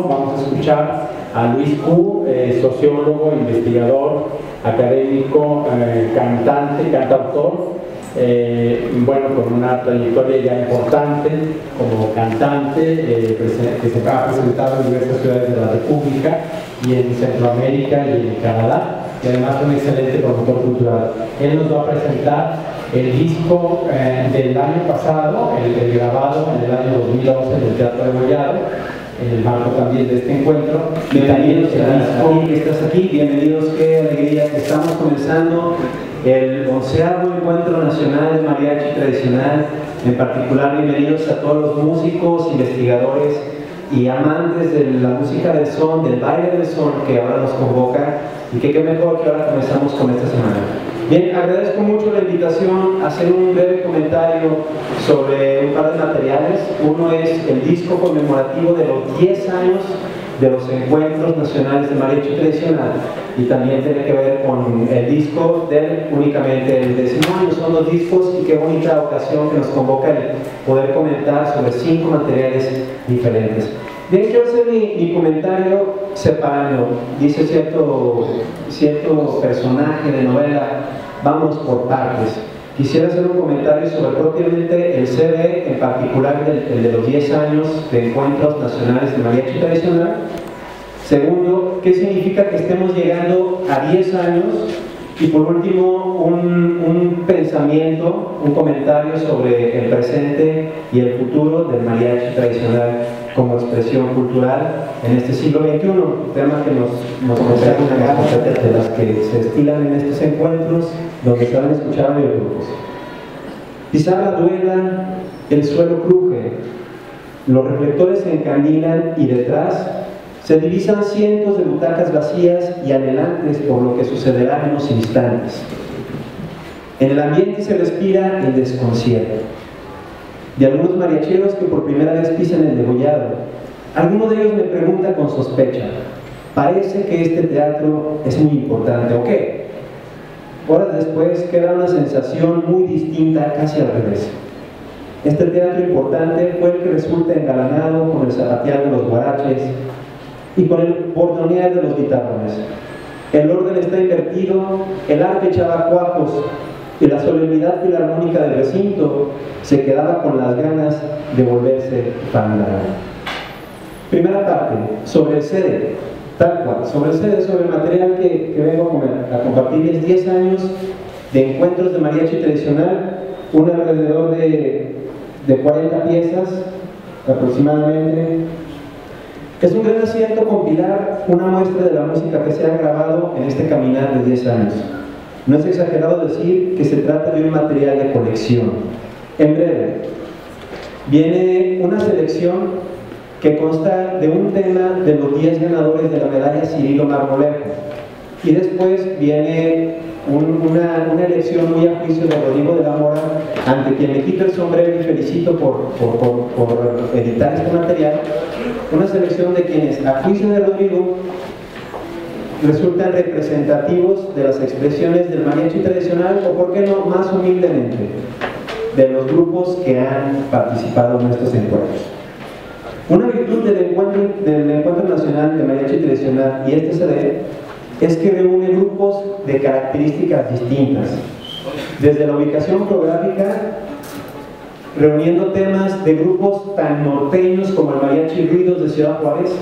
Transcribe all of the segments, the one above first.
Vamos a escuchar a Luis Q, sociólogo, investigador, académico, cantante, cantautor, bueno, con una trayectoria ya importante como cantante, que se ha presentado en diversas ciudades de la República y en Centroamérica y en Canadá, y además un excelente promotor cultural. Él nos va a presentar el disco del año pasado, el grabado en el año 2011 en el Teatro de Gollado, en el marco también de este encuentro. Bienvenidos a ti que estás aquí, bienvenidos, qué alegría que estamos comenzando el 11º Encuentro Nacional de Mariachi Tradicional. En particular, bienvenidos a todos los músicos, investigadores y amantes de la música del son, del baile del son, que ahora nos convoca, y que qué mejor que ahora comenzamos con esta semana. Bien, agradezco mucho la invitación a hacer un breve comentario sobre un par de materiales. Uno es el disco conmemorativo de los 10 años de los Encuentros Nacionales de Mariachi Tradicional, y también tiene que ver con el disco del únicamente el 10º año. Son dos discos y qué bonita ocasión que nos convoca el poder comentar sobre 5 materiales diferentes. Bien, quiero hacer mi comentario separando. Dice cierto personaje de novela, vamos por partes. Quisiera hacer un comentario sobre propiamente el CD, en particular el de los 10 años de Encuentros Nacionales de Mariachi Tradicional. Segundo, ¿qué significa que estemos llegando a 10 años? Y por último, un pensamiento, un comentario sobre el presente y el futuro del mariachi tradicional como expresión cultural en este siglo XXI, tema que nos presenta una gama de las que se estilan en estos encuentros, donde se van a escuchar a varios grupos. Pizarra duela, el suelo cruje, los reflectores se encandilan y detrás se divisan cientos de butacas vacías y anhelantes por lo que sucederá en unos instantes. En el ambiente se respira el desconcierto de algunos mariacheros que por primera vez pisan el degollado. Alguno de ellos me pregunta con sospecha: parece que este teatro es muy importante, ¿o qué? Horas después queda una sensación muy distinta, casi al revés. Este teatro importante fue el que resulta engalanado con el zapatear de los guaraches y con el bordonear de los guitarrones. El orden está invertido, el arte echaba cuajos y la solemnidad filarmónica del recinto se quedaba con las ganas de volverse fandango. Primera parte, sobre el CD, tal cual, sobre el CD, sobre el material que vengo a compartir. Es 10 años de encuentros de mariachi tradicional, un alrededor de 40 piezas aproximadamente. Es un gran acierto compilar una muestra de la música que se ha grabado en este caminar de 10 años. No es exagerado decir que se trata de un material de colección. En breve, viene una selección que consta de un tema de los 10 ganadores de la medalla Cirilo Marmolejo, y después viene una elección muy a juicio de Rodrigo de la Mora, ante quien me quito el sombrero y felicito por editar este material. Una selección de quienes, a juicio de Rodrigo, resultan representativos de las expresiones del mariachi tradicional, o por qué no, más humildemente, de los grupos que han participado en estos encuentros. Una virtud del Encuentro Nacional de Mariachi Tradicional y este CD es que reúne grupos de características distintas, desde la ubicación geográfica, reuniendo temas de grupos tan norteños como el Mariachi Ruidos de Ciudad Juárez,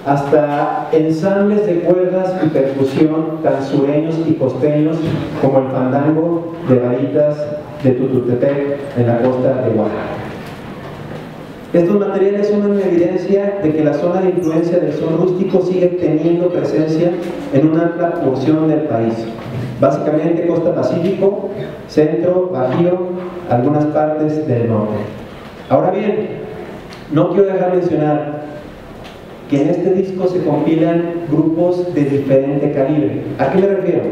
hasta ensambles de cuerdas y percusión tan sureños y costeños como el fandango de varitas de Tututepec en la costa de Oaxaca. Estos materiales son una evidencia de que la zona de influencia del son rústico sigue teniendo presencia en una amplia porción del país, básicamente costa pacífico, centro, bajío, algunas partes del norte. Ahora bien, no quiero dejar de mencionar que en este disco se compilan grupos de diferente calibre. ¿A qué me refiero?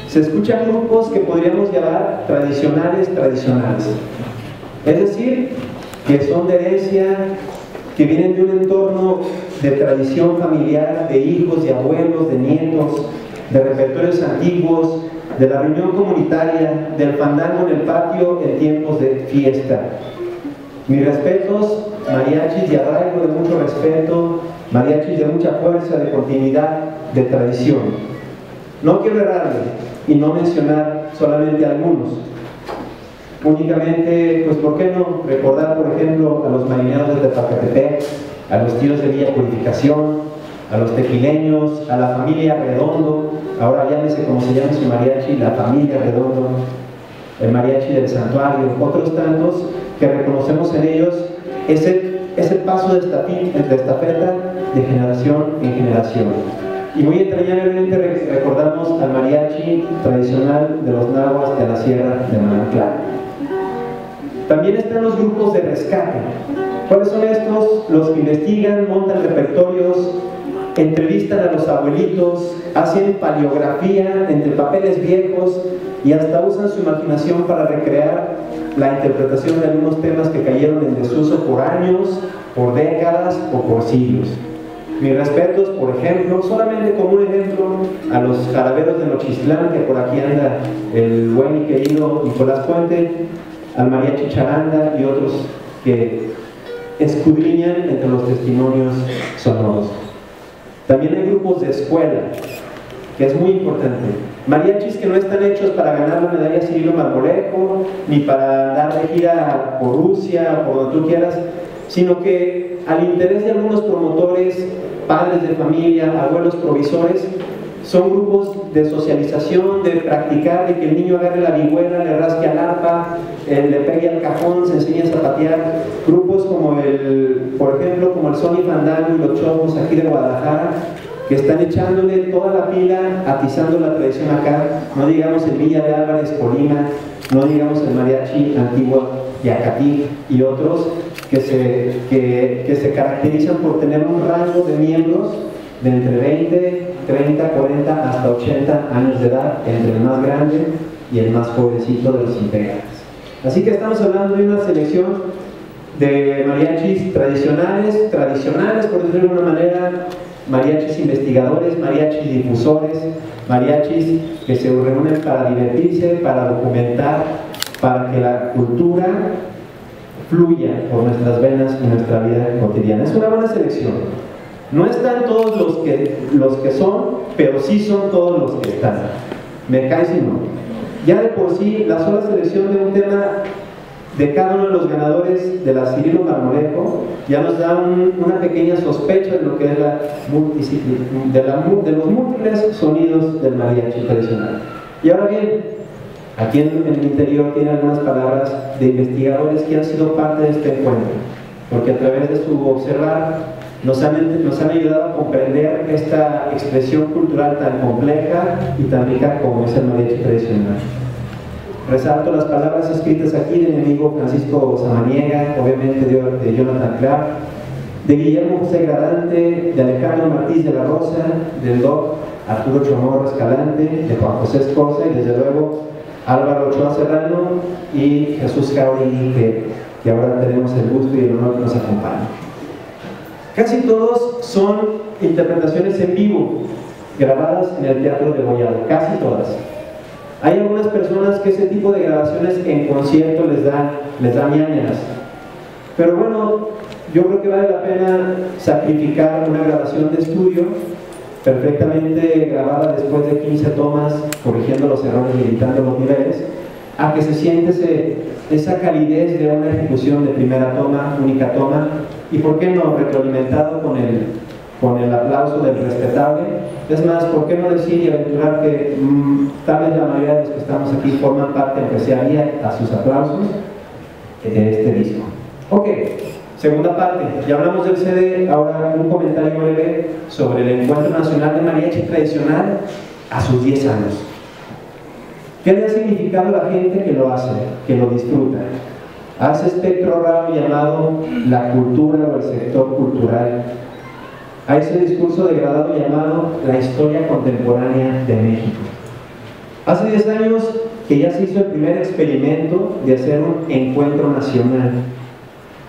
Se escuchan grupos que podríamos llamar tradicionales. Es decir, que son de herencia, que vienen de un entorno de tradición familiar, de hijos, de abuelos, de nietos, de repertorios antiguos, de la reunión comunitaria, del fandango en el patio en tiempos de fiesta. Mis respetos, mariachis de arraigo, de mucho respeto, mariachis de mucha fuerza, de continuidad, de tradición. No quiero errarle y no mencionar solamente algunos. Únicamente, pues ¿por qué no recordar, por ejemplo, a los marineros de Tepacatepec, a los tíos de Villa Purificación, a los tequileños, a la familia Redondo, ahora llámese como se llama su mariachi, la familia Redondo, el mariachi del Santuario, otros tantos que reconocemos en ellos ese paso de estafeta de generación en generación. Y muy entrañablemente recordamos al mariachi tradicional de los nahuas de la Sierra de Manantlán. También están los grupos de rescate. ¿Cuáles son estos? Los que investigan, montan repertorios, entrevistan a los abuelitos, hacen paleografía entre papeles viejos y hasta usan su imaginación para recrear la interpretación de algunos temas que cayeron en desuso por años, por décadas o por siglos. Mis respetos, por ejemplo, solamente como un ejemplo, a los jaraberos de Nochistlán, que por aquí anda el buen y querido Nicolás Puente, al mariachi Charanda y otros que escudriñan entre los testimonios sonoros. También hay grupos de escuela, que es muy importante. Mariachis que no están hechos para ganar la medalla Cirilo Marmolejo, ni para dar de gira por Rusia, por donde tú quieras, sino que al interés de algunos promotores, padres de familia, abuelos provisores, son grupos de socialización, de practicar, de que el niño agarre la vihuela, le rasque al arpa, le pegue al cajón, se enseñe a zapatear. Grupos como por ejemplo, como el Sony Fandango y los Chopos aquí de Guadalajara, que están echándole toda la pila, atizando la tradición acá, no digamos el Villa de Álvarez, Colima, no digamos el mariachi Antigua Yacatí y otros que se caracterizan por tener un rango de miembros de entre 20, 30, 40 hasta 80 años de edad, entre el más grande y el más jovencito de los integrantes. Así que estamos hablando de una selección de mariachis tradicionales, por decirlo de alguna manera, mariachis investigadores, mariachis difusores, mariachis que se reúnen para divertirse, para documentar, para que la cultura fluya por nuestras venas en nuestra vida cotidiana. Es una buena selección. No están todos los que son, pero sí son todos los que están. Me cae si no. Ya de por sí, la sola selección de un tema de cada uno de los ganadores de la Cirilo Marmolejo ya nos da una pequeña sospecha de lo que es de los múltiples sonidos del mariachi tradicional. Y ahora bien, aquí en el interior tiene algunas palabras de investigadores que han sido parte de este encuentro, porque a través de su observar nos han ayudado a comprender esta expresión cultural tan compleja y tan rica como es el mariachi tradicional. Resalto las palabras escritas aquí de mi amigo Francisco Samaniega, obviamente de Jonathan Clark, de Guillermo José Gradante, de Alejandro Martínez de la Rosa, del Doc Arturo Chamorro Escalante, de Juan José Escorza y desde luego Álvaro Ochoa Serrano y Jesús Jauregui, que ahora tenemos el gusto y el honor que nos acompaña. Casi todos son interpretaciones en vivo, grabadas en el Teatro de Degollado, casi todas. Hay algunas personas que ese tipo de grabaciones en concierto les da ñañaras. Pero bueno, yo creo que vale la pena sacrificar una grabación de estudio perfectamente grabada después de 15 tomas, corrigiendo los errores y editando los niveles, a que se siente esa calidez de una ejecución de primera toma, única toma, y por qué no retroalimentado con el aplauso del respetable. Es más, ¿por qué no decir y aventurar que tal vez la mayoría de los que estamos aquí forman parte, aunque sea guía, a sus aplausos de este disco? Ok, segunda parte, ya hablamos del CD, ahora un comentario breve sobre el Encuentro Nacional de Mariachi Tradicional a sus 10 años. ¿Qué le ha significado a la gente que lo hace, que lo disfruta? A ese espectro raro llamado la cultura o el sector cultural, a ese discurso degradado llamado la historia contemporánea de México. Hace 10 años que ya se hizo el primer experimento de hacer un encuentro nacional.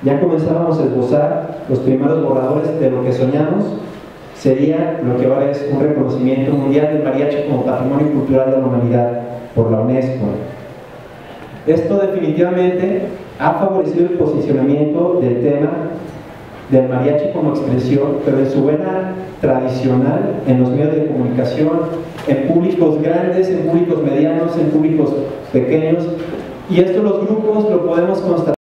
Ya comenzábamos a esbozar los primeros borradores de lo que soñamos sería lo que ahora es un reconocimiento mundial del mariachi como patrimonio cultural de la humanidad por la UNESCO. Esto definitivamente ha favorecido el posicionamiento del tema del mariachi como expresión, pero en su vena tradicional, en los medios de comunicación, en públicos grandes, en públicos medianos, en públicos pequeños. Y esto los grupos lo podemos constatar